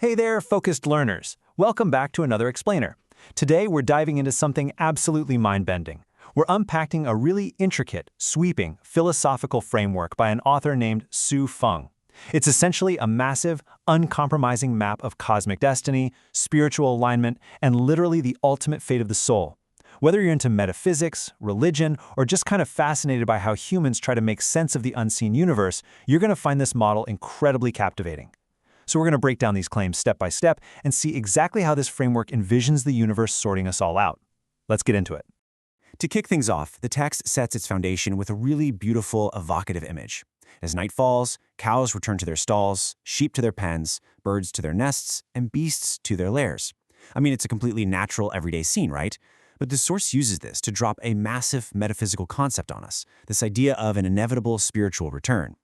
Hey there, focused learners. Welcome back to another explainer. Today, we're diving into something absolutely mind-bending. We're unpacking a really intricate, sweeping, philosophical framework by an author named Su Feng. It's essentially a massive, uncompromising map of cosmic destiny, spiritual alignment, and literally the ultimate fate of the soul. Whether you're into metaphysics, religion, or just kind of fascinated by how humans try to make sense of the unseen universe, you're going to find this model incredibly captivating. So we're going to break down these claims step by step and see exactly how this framework envisions the universe sorting us all out. Let's get into it. To kick things off, the text sets its foundation with a really beautiful, evocative image. As night falls, cows return to their stalls, sheep to their pens, birds to their nests, and beasts to their lairs. I mean, it's a completely natural, everyday scene, right? But the source uses this to drop a massive metaphysical concept on us, this idea of an inevitable spiritual return.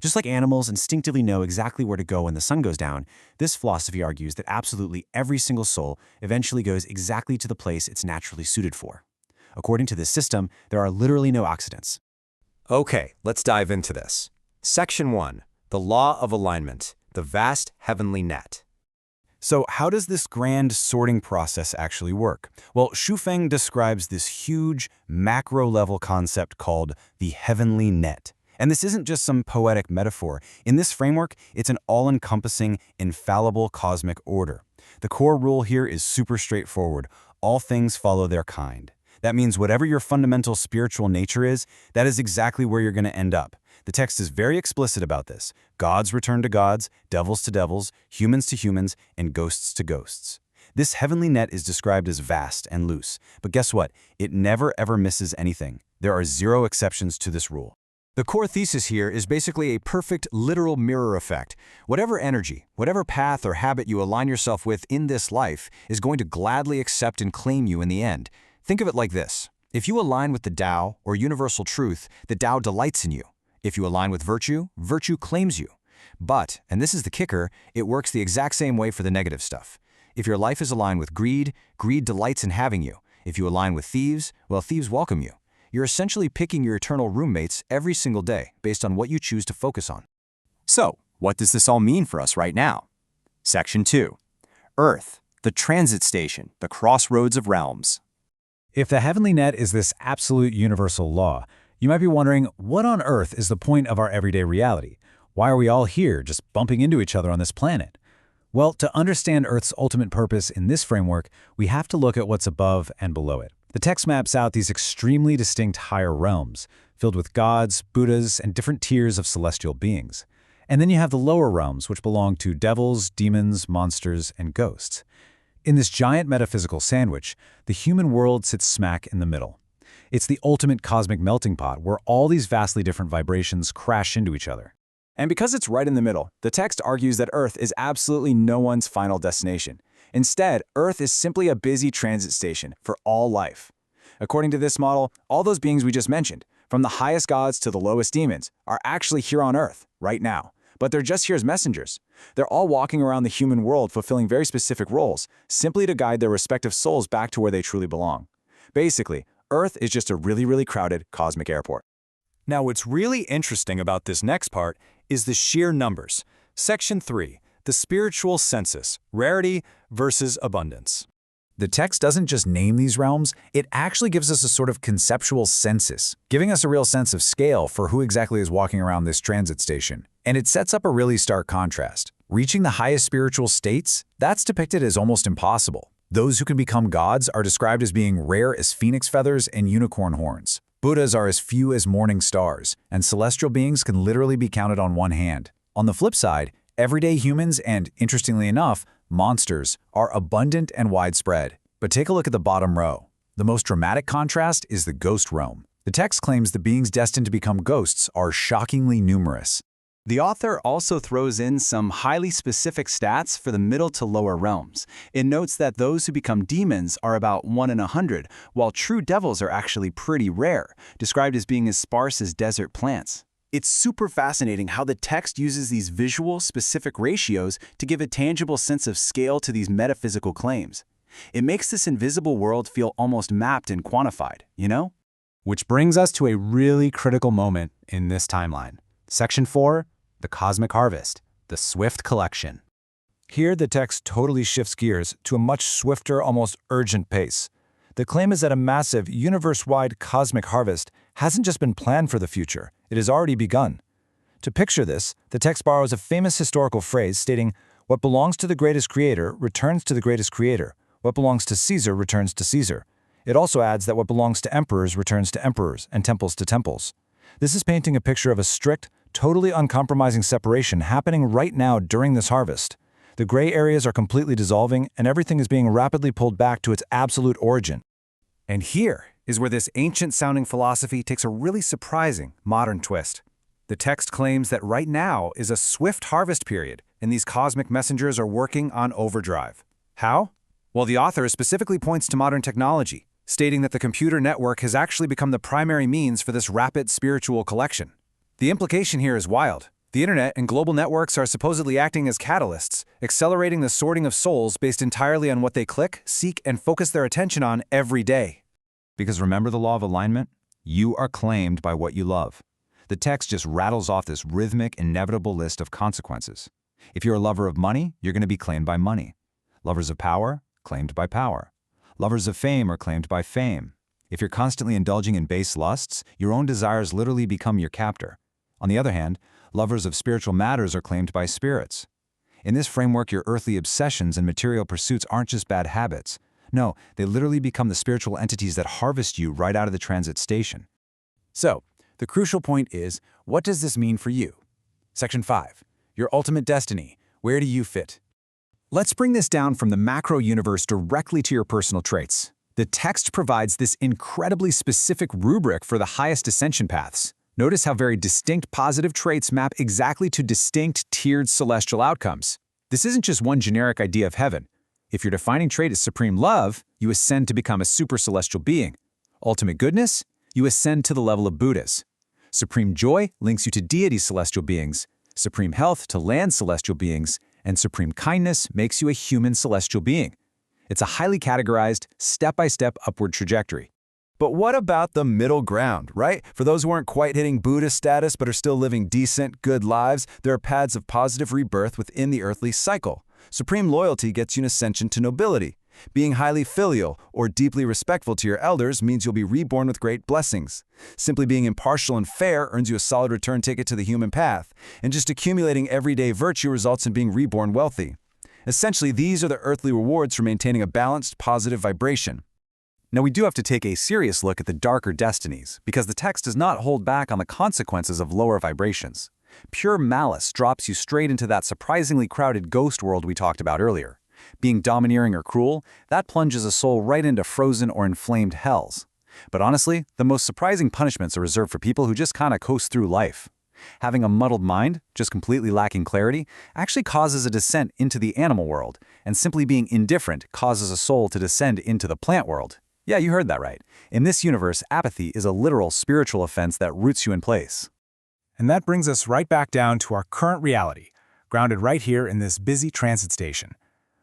Just like animals instinctively know exactly where to go when the sun goes down, this philosophy argues that absolutely every single soul eventually goes exactly to the place it's naturally suited for. According to this system, there are literally no accidents. Okay, let's dive into this. Section 1. The Law of Alignment, the Vast Heavenly Net. So how does this grand sorting process actually work? Well, Su Feng describes this huge, macro-level concept called the heavenly net. And this isn't just some poetic metaphor. In this framework, it's an all-encompassing, infallible cosmic order. The core rule here is super straightforward. All things follow their kind. That means whatever your fundamental spiritual nature is, that is exactly where you're going to end up. The text is very explicit about this. Gods return to gods, devils to devils, humans to humans, and ghosts to ghosts. This heavenly net is described as vast and loose. But guess what? It never ever misses anything. There are zero exceptions to this rule. The core thesis here is basically a perfect literal mirror effect. Whatever energy, whatever path or habit you align yourself with in this life is going to gladly accept and claim you in the end. Think of it like this. If you align with the Tao or universal truth, the Tao delights in you. If you align with virtue, virtue claims you. But, and this is the kicker, it works the exact same way for the negative stuff. If your life is aligned with greed, greed delights in having you. If you align with thieves, well, thieves welcome you. You're essentially picking your eternal roommates every single day based on what you choose to focus on. So, what does this all mean for us right now? Section 2. Earth, the transit station, the crossroads of realms. If the heavenly net is this absolute universal law, you might be wondering, what on earth is the point of our everyday reality? Why are we all here, just bumping into each other on this planet? Well, to understand Earth's ultimate purpose in this framework, we have to look at what's above and below it. The text maps out these extremely distinct higher realms, filled with gods, Buddhas, and different tiers of celestial beings. And then you have the lower realms, which belong to devils, demons, monsters, and ghosts. In this giant metaphysical sandwich, the human world sits smack in the middle. It's the ultimate cosmic melting pot where all these vastly different vibrations crash into each other. And because it's right in the middle, the text argues that Earth is absolutely no one's final destination. Instead, Earth is simply a busy transit station for all life. According to this model, all those beings we just mentioned, from the highest gods to the lowest demons, are actually here on Earth, right now. But they're just here as messengers. They're all walking around the human world fulfilling very specific roles, simply to guide their respective souls back to where they truly belong. Basically, Earth is just a really, really crowded cosmic airport. Now, what's really interesting about this next part is the sheer numbers. Section 3. The spiritual census, rarity versus abundance. The text doesn't just name these realms, it actually gives us a sort of conceptual census, giving us a real sense of scale for who exactly is walking around this transit station. And it sets up a really stark contrast. Reaching the highest spiritual states, that's depicted as almost impossible. Those who can become gods are described as being rare as phoenix feathers and unicorn horns. Buddhas are as few as morning stars, and celestial beings can literally be counted on one hand. On the flip side, everyday humans and, interestingly enough, monsters are abundant and widespread. But take a look at the bottom row. The most dramatic contrast is the ghost realm. The text claims the beings destined to become ghosts are shockingly numerous. The author also throws in some highly specific stats for the middle to lower realms. It notes that those who become demons are about 1 in 100, while true devils are actually pretty rare, described as being as sparse as desert plants. It's super fascinating how the text uses these visual, specific ratios to give a tangible sense of scale to these metaphysical claims. It makes this invisible world feel almost mapped and quantified, you know? Which brings us to a really critical moment in this timeline. Section 4, the cosmic harvest, the swift collection. Here, the text totally shifts gears to a much swifter, almost urgent pace. The claim is that a massive, universe-wide cosmic harvest hasn't just been planned for the future, it has already begun. To picture this, the text borrows a famous historical phrase stating, "What belongs to the greatest creator returns to the greatest creator. What belongs to Caesar returns to Caesar." It also adds that what belongs to emperors returns to emperors and temples to temples. This is painting a picture of a strict, totally uncompromising separation happening right now during this harvest. The gray areas are completely dissolving, and everything is being rapidly pulled back to its absolute origin. And here is where this ancient-sounding philosophy takes a really surprising, modern twist. The text claims that right now is a swift harvest period, and these cosmic messengers are working on overdrive. How? Well, the author specifically points to modern technology, stating that the computer network has actually become the primary means for this rapid spiritual collection. The implication here is wild. The internet and global networks are supposedly acting as catalysts, accelerating the sorting of souls based entirely on what they click, seek, and focus their attention on every day. Because remember the law of alignment? You are claimed by what you love. The text just rattles off this rhythmic, inevitable list of consequences. If you're a lover of money, you're going to be claimed by money. Lovers of power, claimed by power. Lovers of fame are claimed by fame. If you're constantly indulging in base lusts, your own desires literally become your captor. On the other hand, lovers of spiritual matters are claimed by spirits. In this framework, your earthly obsessions and material pursuits aren't just bad habits. No, they literally become the spiritual entities that harvest you right out of the transit station. So, the crucial point is, what does this mean for you? Section 5. Your ultimate destiny. Where do you fit? Let's bring this down from the macro universe directly to your personal traits. The text provides this incredibly specific rubric for the highest ascension paths. Notice how very distinct positive traits map exactly to distinct tiered celestial outcomes. This isn't just one generic idea of heaven. If your defining trait is supreme love, you ascend to become a super celestial being. Ultimate goodness, you ascend to the level of Buddhas. Supreme joy links you to deity celestial beings. Supreme health to land celestial beings. And supreme kindness makes you a human celestial being. It's a highly categorized, step-by-step upward trajectory. But what about the middle ground, right? For those who aren't quite hitting Buddha status but are still living decent, good lives, there are paths of positive rebirth within the earthly cycle. Supreme loyalty gets you an ascension to nobility. Being highly filial or deeply respectful to your elders means you'll be reborn with great blessings. Simply being impartial and fair earns you a solid return ticket to the human path. And just accumulating everyday virtue results in being reborn wealthy. Essentially, these are the earthly rewards for maintaining a balanced, positive vibration. Now, we do have to take a serious look at the darker destinies, because the text does not hold back on the consequences of lower vibrations. Pure malice drops you straight into that surprisingly crowded ghost world we talked about earlier. Being domineering or cruel, that plunges a soul right into frozen or inflamed hells. But honestly, the most surprising punishments are reserved for people who just kind of coast through life. Having a muddled mind, just completely lacking clarity, actually causes a descent into the animal world, and simply being indifferent causes a soul to descend into the plant world. Yeah, you heard that right. In this universe, apathy is a literal spiritual offense that roots you in place. And that brings us right back down to our current reality, grounded right here in this busy transit station.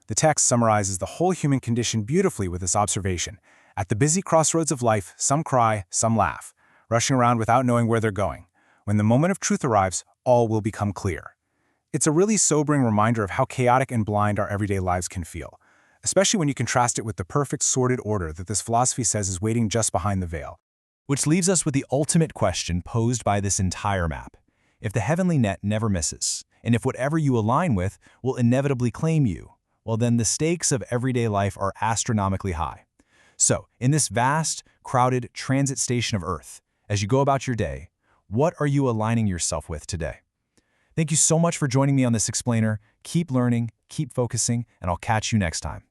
The text summarizes the whole human condition beautifully with this observation. At the busy crossroads of life, some cry, some laugh, rushing around without knowing where they're going. When the moment of truth arrives, all will become clear. It's a really sobering reminder of how chaotic and blind our everyday lives can feel, especially when you contrast it with the perfect sorted order that this philosophy says is waiting just behind the veil. Which leaves us with the ultimate question posed by this entire map. If the heavenly net never misses, and if whatever you align with will inevitably claim you, well then the stakes of everyday life are astronomically high. So, in this vast, crowded transit station of Earth, as you go about your day, what are you aligning yourself with today? Thank you so much for joining me on this explainer. Keep learning, keep focusing, and I'll catch you next time.